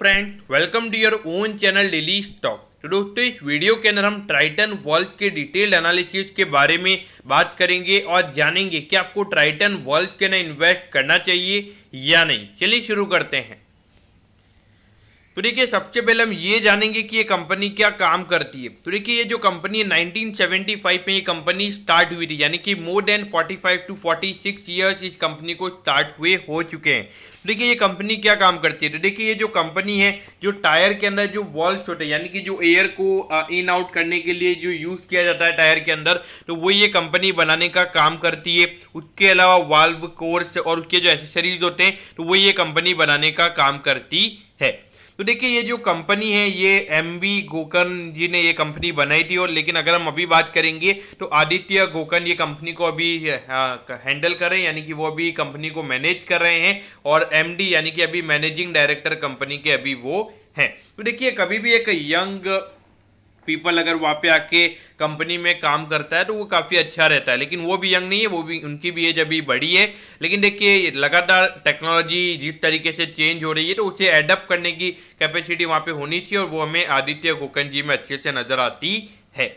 Friend, welcome to your own channel daily stock. तो दोस्तों, इस वीडियो के अंदर हम ट्राइटन वॉल्व के डिटेल्ड एनालिसिस के बारे में बात करेंगे और जानेंगे कि आपको ट्राइटन वॉल्व के अंदर इन्वेस्ट करना चाहिए या नहीं। चलिए शुरू करते हैं। तो देखिए, सबसे पहले हम ये जानेंगे कि ये कंपनी क्या काम करती है। तो देखिए, ये जो कंपनी है 1975 में ये कंपनी स्टार्ट हुई थी, यानी कि मोर देन 45 टू 46 ईयर्स इस कंपनी को स्टार्ट हुए हो चुके हैं। देखिए, ये कंपनी क्या काम करती है। तो देखिए, ये जो कंपनी है, जो टायर के अंदर जो वॉल्व्स होते हैं, यानी कि जो एयर को इन आउट करने के लिए जो यूज किया जाता है टायर के अंदर, तो वो ये कंपनी बनाने का काम करती है। उसके अलावा वाल्व, कोर्स और उसके जो एसेसरीज होते हैं, तो वो ये कंपनी बनाने का काम करती है। तो देखिए, ये जो कंपनी है, ये एमवी गोकर्न जी ने ये कंपनी बनाई थी। और लेकिन अगर हम अभी बात करेंगे तो आदित्य गोकर्न ये कंपनी को अभी हैंडल कर रहे हैं, यानी कि वो अभी कंपनी को मैनेज कर रहे हैं। और एमडी यानी कि अभी मैनेजिंग डायरेक्टर कंपनी के अभी वो हैं। तो देखिए, कभी भी एक यंग पीपल अगर वहाँ पे आके कंपनी में काम करता है तो वो काफ़ी अच्छा रहता है। लेकिन वो भी यंग नहीं है, वो भी, उनकी भी एज अभी बड़ी है। लेकिन देखिए, लगातार टेक्नोलॉजी जिस तरीके से चेंज हो रही है, तो उसे एडप्ट करने की कैपेसिटी वहाँ पे होनी चाहिए, और वो हमें आदित्य गोकर्न जी में अच्छे से नज़र आती है।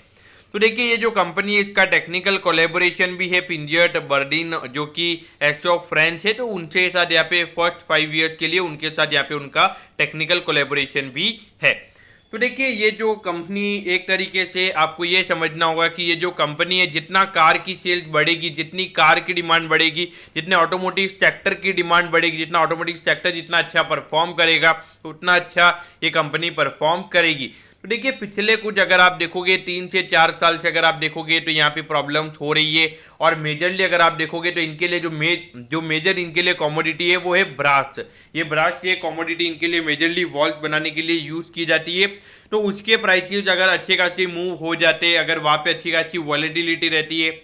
तो देखिए, ये जो कंपनी है, इसका टेक्निकल कोलेबोरेशन भी है पिंजर्ट बर्डिन, जो कि एस्ट्रोक फ्रेंच है, तो उनके साथ यहाँ पे फर्स्ट 5 ईयर्स के लिए उनके साथ यहाँ पे उनका टेक्निकल कोलेबोरेशन भी है। तो देखिए, ये जो कंपनी, एक तरीके से आपको ये समझना होगा कि ये जो कंपनी है, जितना कार की सेल्स बढ़ेगी, जितनी कार की डिमांड बढ़ेगी, जितने ऑटोमोटिव सेक्टर की डिमांड बढ़ेगी, जितना ऑटोमोटिव सेक्टर जितना अच्छा परफॉर्म करेगा, उतना अच्छा ये कंपनी परफॉर्म करेगी। तो देखिए, पिछले कुछ अगर आप देखोगे 3 से 4 साल से अगर आप देखोगे, तो यहाँ पे प्रॉब्लम्स हो रही है। और मेजरली अगर आप देखोगे तो इनके लिए जो मेजर इनके लिए कमोडिटी है, वो है ब्रास। ये ब्रास ये कमोडिटी इनके लिए मेजरली वॉल्व बनाने के लिए यूज़ की जाती है। तो उसके प्राइसेस अगर अच्छे खासी मूव हो जाते हैं, अगर वहाँ पे अच्छी खासी वॉलेटिलिटी रहती है,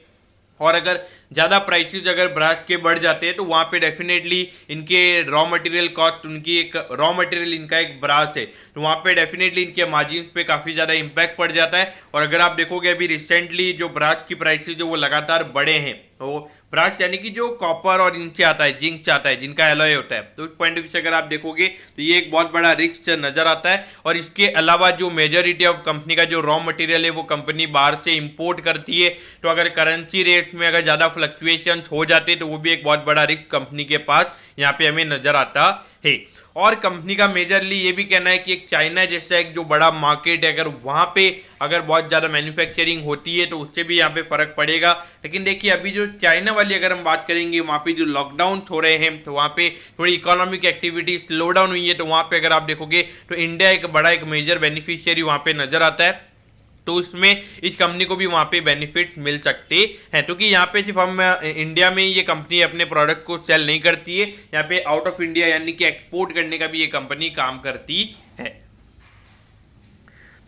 और अगर ज़्यादा प्राइसेस अगर ब्रास के बढ़ जाते हैं, तो वहाँ पे डेफिनेटली इनके रॉ मटेरियल कॉस्ट, उनकी एक रॉ मटेरियल इनका एक ब्रास है, तो वहाँ पे डेफिनेटली इनके मार्जिन पे काफ़ी ज़्यादा इम्पैक्ट पड़ जाता है। और अगर आप देखोगे, अभी रिसेंटली जो ब्रास की प्राइसेस जो वो लगातार बढ़े हैं, तो ब्रास यानी कि जो कॉपर और इनसे आता है, जिंक से आता है, जिनका एलॉय होता है, तो उस पॉइंट ऑफ व्यू से अगर आप देखोगे तो ये एक बहुत बड़ा रिस्क नज़र आता है। और इसके अलावा जो मेजॉरिटी ऑफ कंपनी का जो रॉ मटेरियल है, वो कंपनी बाहर से इंपोर्ट करती है। तो अगर करेंसी रेट में अगर ज़्यादा फ्लक्चुएशन हो जाते, तो वो भी एक बहुत बड़ा रिस्क कंपनी के पास यहाँ पे हमें नज़र आता है। और कंपनी का मेजरली ये भी कहना है कि एक चाइना जैसा एक जो बड़ा मार्केट है, अगर वहाँ पे अगर बहुत ज़्यादा मैन्युफैक्चरिंग होती है, तो उससे भी यहाँ पे फ़र्क पड़ेगा। लेकिन देखिए, अभी जो चाइना वाली अगर हम बात करेंगे, वहाँ पे जो लॉकडाउन हो रहे हैं, तो वहाँ पे थोड़ी इकोनॉमिक एक्टिविटी स्लो डाउन हुई है। तो वहाँ पे अगर आप देखोगे तो इंडिया एक बड़ा एक मेजर बेनिफिशियरी वहाँ पे नज़र आता है। तो इसमें इस कंपनी को भी वहाँ पे बेनिफिट मिल सकते हैं, क्योंकि यहाँ पे सिर्फ हम इंडिया में ये कंपनी अपने प्रोडक्ट को सेल नहीं करती है, यहाँ पे आउट ऑफ इंडिया यानी कि एक्सपोर्ट करने का भी ये कंपनी काम करती है।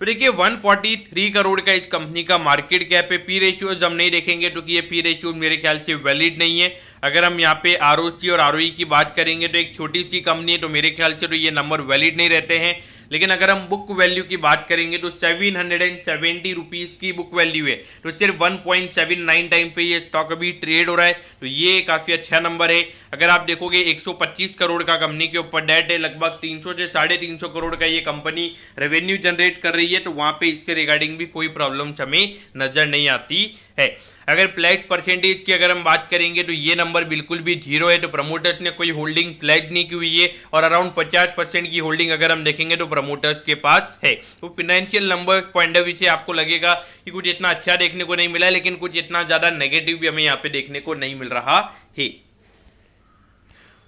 तो देखिए, 143 करोड़ का इस कंपनी का मार्केट कैप है। पी रेशियोज हम नहीं देखेंगे, क्योंकि ये पी रेशियो मेरे ख्याल से वैलिड नहीं है। अगर हम यहाँ पे आरओसी और आरओई की बात करेंगे, तो एक छोटी सी कंपनी है, तो मेरे ख्याल से तो ये नंबर वैलिड नहीं रहते हैं। लेकिन अगर हम बुक वैल्यू की बात करेंगे, तो 770 रुपीज़ की बुक वैल्यू है, तो सिर्फ 1.79 टाइम पे ये स्टॉक अभी ट्रेड हो रहा है, तो ये काफ़ी अच्छा नंबर है। अगर आप देखोगे, 125 करोड़ का कंपनी के ऊपर डेट है, लगभग 300 से 350 करोड़ का ये कंपनी रेवेन्यू जनरेट कर रही है, तो वहाँ पे इससे रिगार्डिंग भी कोई प्रॉब्लम्स हमें नज़र नहीं आती है। अगर प्लेज परसेंटेज की अगर हम बात करेंगे, तो ये नंबर बिल्कुल भी 0 है, तो प्रमोटर्स ने कोई होल्डिंग प्लेज नहीं की हुई है। और अराउंड 50% की होल्डिंग अगर हम देखेंगे, तो प्रमोटर्स के पास है। तो financial number point of view से आपको लगेगा कि कुछ इतना अच्छा देखने को नहीं मिला है, लेकिन कुछ इतना ज़्यादा नेगेटिव भी हमें यहाँ पे देखने को नहीं मिल रहा है।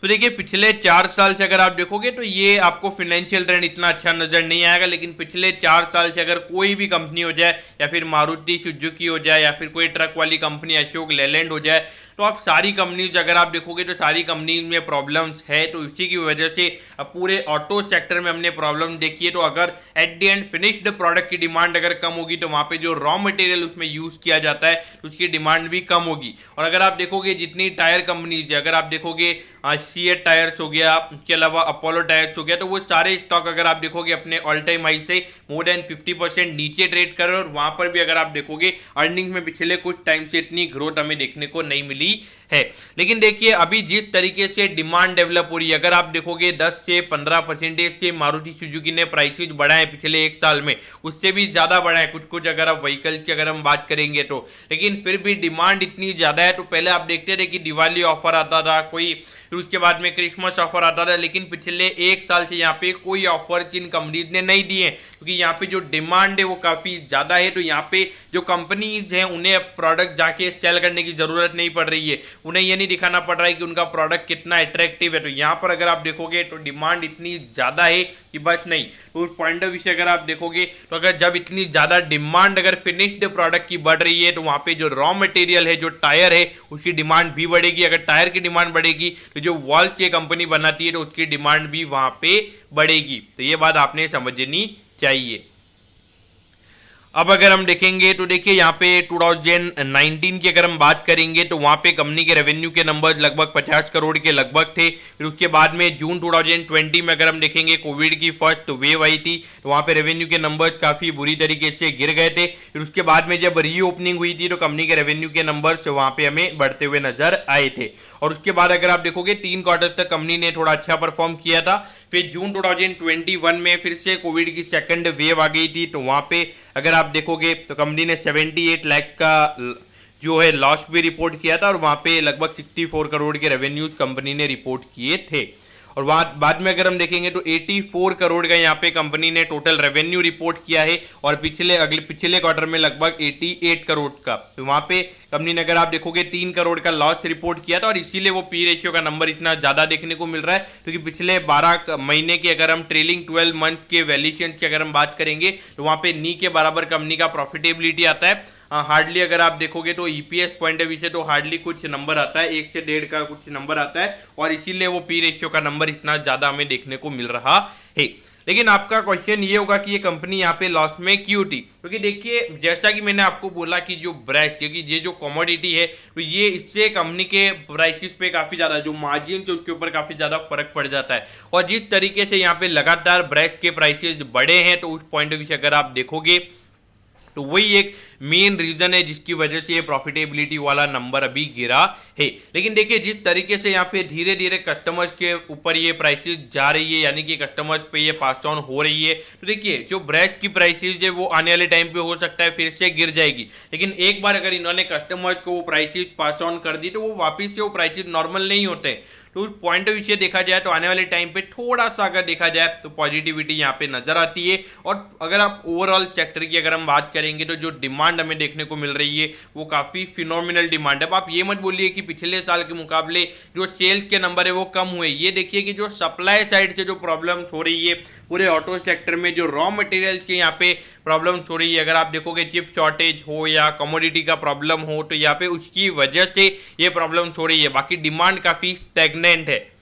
तो देखिए, पिछले 4 साल से अगर आप देखोगे, तो ये आपको फिनेंशियल ट्रेंड इतना अच्छा नजर नहीं आएगा। लेकिन पिछले 4 साल से अगर कोई भी कंपनी हो जाए, या फिर मारुति सुजुकी हो जाए, या फिर कोई ट्रक वाली कंपनी अशोक लेलैंड हो जाए, तो आप सारी कंपनीज अगर आप देखोगे, तो सारी कंपनीज में प्रॉब्लम्स है। तो इसी की वजह से अब पूरे ऑटो सेक्टर में हमने प्रॉब्लम देखी है। तो अगर at the end finished product की डिमांड अगर कम होगी, तो वहाँ पे जो रॉ मटेरियल उसमें यूज़ किया जाता है, तो उसकी डिमांड भी कम होगी। और अगर आप देखोगे, जितनी टायर कंपनीज है, अगर आप देखोगे सीएट टायर्स हो गया, उसके अलावा अपोलो टायर्स हो गया, तो वो सारे स्टॉक अगर आप देखोगे अपने ऑल टाइम हाई से मोर देन 50% नीचे ट्रेड कर रहे हैं। और वहाँ पर भी अगर आप देखोगे, अर्निंग्स में पिछले कुछ टाइम से इतनी ग्रोथ हमें देखने को नहीं मिली है। है। लेकिन देखिए अभी जिस तरीके से डिमांड डेवलप हो रही है, अगर आप देखोगे 10 से 15% से मारुति सुजुकी ने प्राइसेज बढ़ाए पिछले एक साल में, उससे भी ज़्यादा बढ़ाए कुछ कुछ अगर आप व्हीकल की अगर हम बात करेंगे तो। लेकिन फिर भी डिमांड इतनी ज़्यादा है, तो पहले आप देखते थे कि दिवाली ऑफर आता था कोई, फिर उसके बाद में क्रिसमस ऑफर आता था, लेकिन पिछले एक साल से यहाँ पे कोई ऑफर इन कंपनीज ने नहीं दिए, क्योंकि यहाँ पे जो डिमांड है वो काफ़ी ज़्यादा है। तो यहाँ पे जो कंपनीज हैं उन्हें प्रोडक्ट जाके सेल करने की ज़रूरत नहीं पड़ रही है, उन्हें ये नहीं दिखाना पड़ रहा है कि उनका प्रोडक्ट कितना अट्रैक्टिव है। तो यहाँ पर अगर आप देखोगे तो डिमांड इतनी ज़्यादा है कि बस नहीं। तो उस पॉइंट ऑफ व्यू से अगर आप देखोगे तो अगर जब इतनी ज़्यादा डिमांड अगर फिनिश्ड प्रोडक्ट की बढ़ रही है, तो वहाँ पे जो रॉ मटेरियल है, जो टायर है, उसकी डिमांड भी बढ़ेगी। अगर टायर की डिमांड बढ़ेगी तो जो वॉल की कंपनी बनाती है तो उसकी डिमांड भी वहाँ पे बढ़ेगी। तो ये बात आपने समझनी चाहिए। अब अगर हम देखेंगे तो देखिए यहाँ पे 2019 की अगर हम बात करेंगे तो वहाँ पे कंपनी के रेवेन्यू के नंबर्स लगभग 50 करोड़ के लगभग थे। फिर उसके बाद में जून 2020 में अगर हम देखेंगे कोविड की फर्स्ट वेव आई थी, तो वहाँ पे रेवेन्यू के नंबर्स काफ़ी बुरी तरीके से गिर गए थे। फिर उसके बाद में जब रीओपनिंग हुई थी तो कंपनी के रेवेन्यू के नंबर्स वहाँ पे हमें बढ़ते हुए नजर आए थे। और उसके बाद अगर आप देखोगे 3 क्वार्टर तक कंपनी ने थोड़ा अच्छा परफॉर्म किया था। फिर जून 2021 में फिर से कोविड की सेकंड वेव आ गई थी, तो वहाँ पे अगर आप देखोगे तो कंपनी ने 78 लाख का जो है लॉस भी रिपोर्ट किया था, और वहाँ पे लगभग 64 करोड़ के रेवेन्यूज कंपनी ने रिपोर्ट किए थे। और बाद में अगर हम देखेंगे तो 84 करोड़ का यहाँ पे कंपनी ने टोटल रेवेन्यू रिपोर्ट किया है, और पिछले क्वार्टर में लगभग 88 करोड़ का। तो वहाँ पे कंपनी ने अगर आप देखोगे 3 करोड़ का लॉस रिपोर्ट किया था, और इसीलिए वो पी रेशियो का नंबर इतना ज़्यादा देखने को मिल रहा है, क्योंकि पिछले 12 महीने के अगर हम ट्रेलिंग 12 मंथ के वैल्यूएशन की अगर हम बात करेंगे तो वहाँ पे नी के बराबर कंपनी का प्रॉफिटेबिलिटी आता है। हार्डली अगर आप देखोगे तो ईपीएस पॉइंट ऑफ व्यू से तो हार्डली कुछ नंबर आता है, 1 से 1.5 का कुछ नंबर आता है, और इसीलिए वो पी रेशियो का नंबर इतना ज़्यादा हमें देखने को मिल रहा है। लेकिन आपका क्वेश्चन ये होगा कि ये कंपनी यहाँ पे लॉस में क्यों थी? क्योंकि देखिए जैसा कि मैंने आपको बोला कि जो ब्रश, क्योंकि ये जो कमोडिटी है तो ये इससे कंपनी के प्राइसेस पे काफ़ी ज़्यादा जो मार्जिन है उसके ऊपर काफ़ी ज़्यादा फर्क पड़ जाता है। और जिस तरीके से यहाँ पे लगातार ब्रश के प्राइसेस बढ़े हैं, तो उस पॉइंट ऑफ व्यू से अगर आप देखोगे तो वही एक मेन रीजन है जिसकी वजह से ये प्रॉफिटेबिलिटी वाला नंबर अभी गिरा है। लेकिन देखिए जिस तरीके से यहाँ पे धीरे धीरे कस्टमर्स के ऊपर ये प्राइसेस जा रही है, यानी कि कस्टमर्स पे ये पास ऑन हो रही है, तो देखिए जो ब्रश की प्राइसेस है वो आने वाले टाइम पे हो सकता है फिर से गिर जाएगी। लेकिन एक बार अगर इन्होंने कस्टमर्स को वो प्राइसेस पास ऑन कर दी तो वो वापस से वो प्राइसेस नॉर्मल नहीं होते। तो उस पॉइंट ऑफ व्यू से देखा जाए तो आने वाले टाइम पे थोड़ा सा अगर देखा जाए तो पॉजिटिविटी यहाँ पे नजर आती है। और अगर आप ओवरऑल सेक्टर की अगर हम बात करेंगे तो जो डिमांड हमें देखने को मिल रही है वो काफ़ी फिनोमिनल डिमांड है। अब आप ये मत बोलिए कि पिछले साल के मुकाबले जो सेल्स के नंबर है वो कम हुए। ये देखिए कि जो सप्लाई साइड से जो प्रॉब्लम्स हो रही है पूरे ऑटो सेक्टर में, जो रॉ मटेरियल्स के यहाँ पे प्रॉब्लम्स हो रही है, अगर आप देखोगे चिप शॉर्टेज हो या कमोडिटी का प्रॉब्लम हो, तो यहाँ पे उसकी वजह से ये प्रॉब्लम्स हो रही है। बाकी डिमांड काफ़ी स्टैग्नेंट है।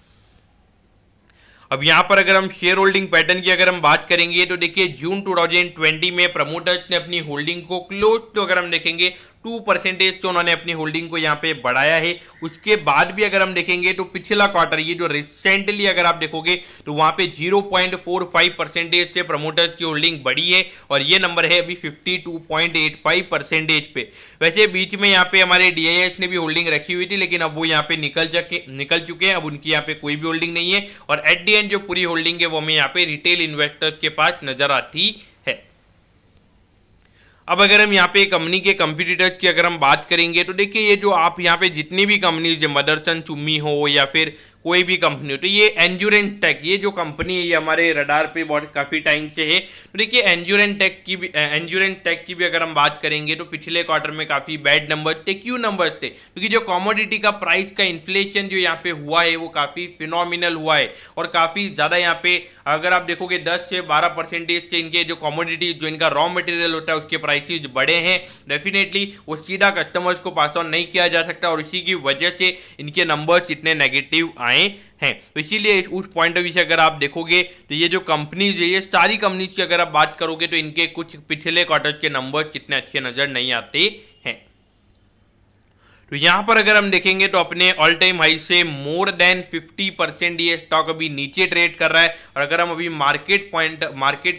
अब यहाँ पर अगर हम शेयर होल्डिंग पैटर्न की अगर हम बात करेंगे तो देखिए जून 2020 में प्रमोटर्स ने अपनी होल्डिंग को क्लोज तो अगर हम देखेंगे 2% तो उन्होंने अपनी होल्डिंग को यहाँ पे बढ़ाया है। उसके बाद भी अगर हम देखेंगे तो पिछला क्वार्टर, ये जो रिसेंटली अगर आप देखोगे तो वहाँ पे 0.45% से प्रमोटर्स की होल्डिंग बढ़ी है, और ये नंबर है अभी 52.85% पे। वैसे बीच में यहाँ पे हमारे DIS ने भी होल्डिंग रखी हुई थी, लेकिन अब वो यहाँ पे निकल चुके हैं, अब उनकी यहाँ पे कोई भी होल्डिंग नहीं है। और एट दी एंड जो पूरी होल्डिंग है वो हमें यहाँ पे रिटेल इन्वेस्टर्स के पास नजर आती है। अब अगर हम यहाँ पे कंपनी के कंपटीटर्स की अगर हम बात करेंगे तो देखिए ये जो आप यहाँ पे जितनी भी कंपनीज है, मदरसन, चुम्मी हो या फिर कोई भी कंपनी हो, तो ये एंड्योरेंस टेक, ये जो कंपनी है ये हमारे रडार पे बहुत काफ़ी टाइम से है। तो देखिए एंड्योरेंस टेक की भी अगर हम बात करेंगे तो पिछले क्वार्टर में काफ़ी बैड नंबर थे। क्यों नंबर थे? क्योंकि जो कमोडिटी का प्राइस का इन्फ्लेशन जो यहाँ पे हुआ है वो काफ़ी फिनोमिनल हुआ है, और काफ़ी ज़्यादा यहाँ पे अगर आप देखोगे 10 से 12% से इनके जो कमोडिटी, जो इनका रॉ मटेरियल होता है उसके प्राइसेज बढ़े हैं। डेफिनेटली वो सीधा कस्टमर्स को पास ऑन नहीं किया जा सकता, और इसी की वजह से इनके नंबर्स इतने नेगेटिव आए हैं। तो इसीलिए उस पॉइंट ऑफ व्यू से अगर आप देखोगे तो ये जो कंपनीज है, ये सारी कंपनीज की अगर आप बात करोगे तो इनके कुछ पिछले क्वार्टर के नंबर्स कितने अच्छे नजर नहीं आते हैं। तो यहां पर अगर हम देखेंगे तो अपने ऑल टाइम हाई से मोर देन 50% ये स्टॉक अभी नीचे ट्रेड कर रहा है। और अगर हम अभी market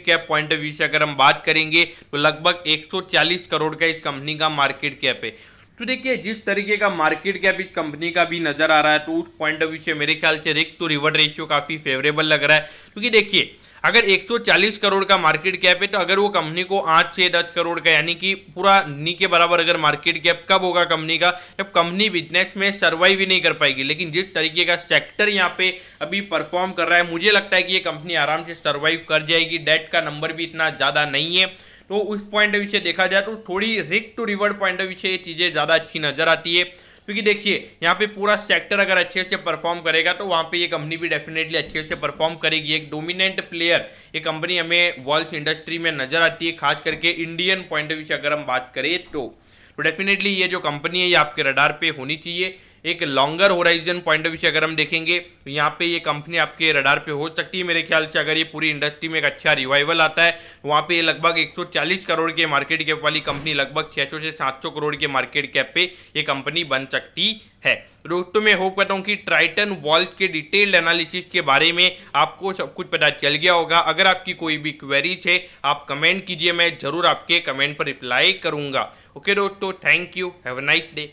cap point of view से अगर हम बात करेंगे तो लगभग 140 करोड़ का इस कंपनी का मार्केट कैप है। तो देखिए जिस तरीके का मार्केट कैप इस कंपनी का भी नजर आ रहा है, तो उस पॉइंट ऑफ व्यू से मेरे ख्याल से रिस्क टू रिवॉर्ड रेशियो काफी फेवरेबल लग रहा है। क्योंकि देखिए अगर 140 करोड़ का मार्केट कैप है, तो अगर वो कंपनी को 8 से 10 करोड़ का, यानी कि पूरा नी के बराबर अगर मार्केट कैप कब होगा कंपनी का, जब कंपनी बिजनेस में सर्वाइव ही नहीं कर पाएगी। लेकिन जिस तरीके का सेक्टर यहाँ पे अभी परफॉर्म कर रहा है, मुझे लगता है कि ये कंपनी आराम से सर्वाइव कर जाएगी। डेट का नंबर भी इतना ज़्यादा नहीं है, तो उस पॉइंट ऑफ व्यू से देखा जाए तो थोड़ी risk to reward point of view से ये चीज़ें ज़्यादा अच्छी नजर आती है। क्योंकि देखिए यहाँ पे पूरा सेक्टर अगर अच्छे से परफॉर्म करेगा, तो वहाँ पे ये कंपनी भी डेफिनेटली अच्छे से परफॉर्म करेगी। एक डोमिनेंट प्लेयर ये कंपनी हमें वॉल्स इंडस्ट्री में नजर आती है, खास करके इंडियन पॉइंट ऑफ व्यू से अगर हम बात करें तो डेफिनेटली ये जो कंपनी है ये आपके रडार पे होनी चाहिए। एक longer horizon point of view से अगर हम देखेंगे, तो यहाँ पे ये कंपनी आपके रडार पे हो सकती है। मेरे ख्याल से अगर ये पूरी इंडस्ट्री में एक अच्छा रिवाइवल आता है, वहाँ पे ये लगभग 140 करोड़ के मार्केट कैप वाली कंपनी लगभग 600 से 700 करोड़ के मार्केट कैप पे ये कंपनी बन सकती है। दोस्तों मैं होप करता हूँ कि ट्राइटन वॉल्स के डिटेल्ड एनालिसिस के बारे में आपको सब कुछ पता चल गया होगा। अगर आपकी कोई भी क्वेरीज है आप कमेंट कीजिए, मैं जरूर आपके कमेंट पर रिप्लाई करूंगा। ओके दोस्तों, thank you, have a nice day.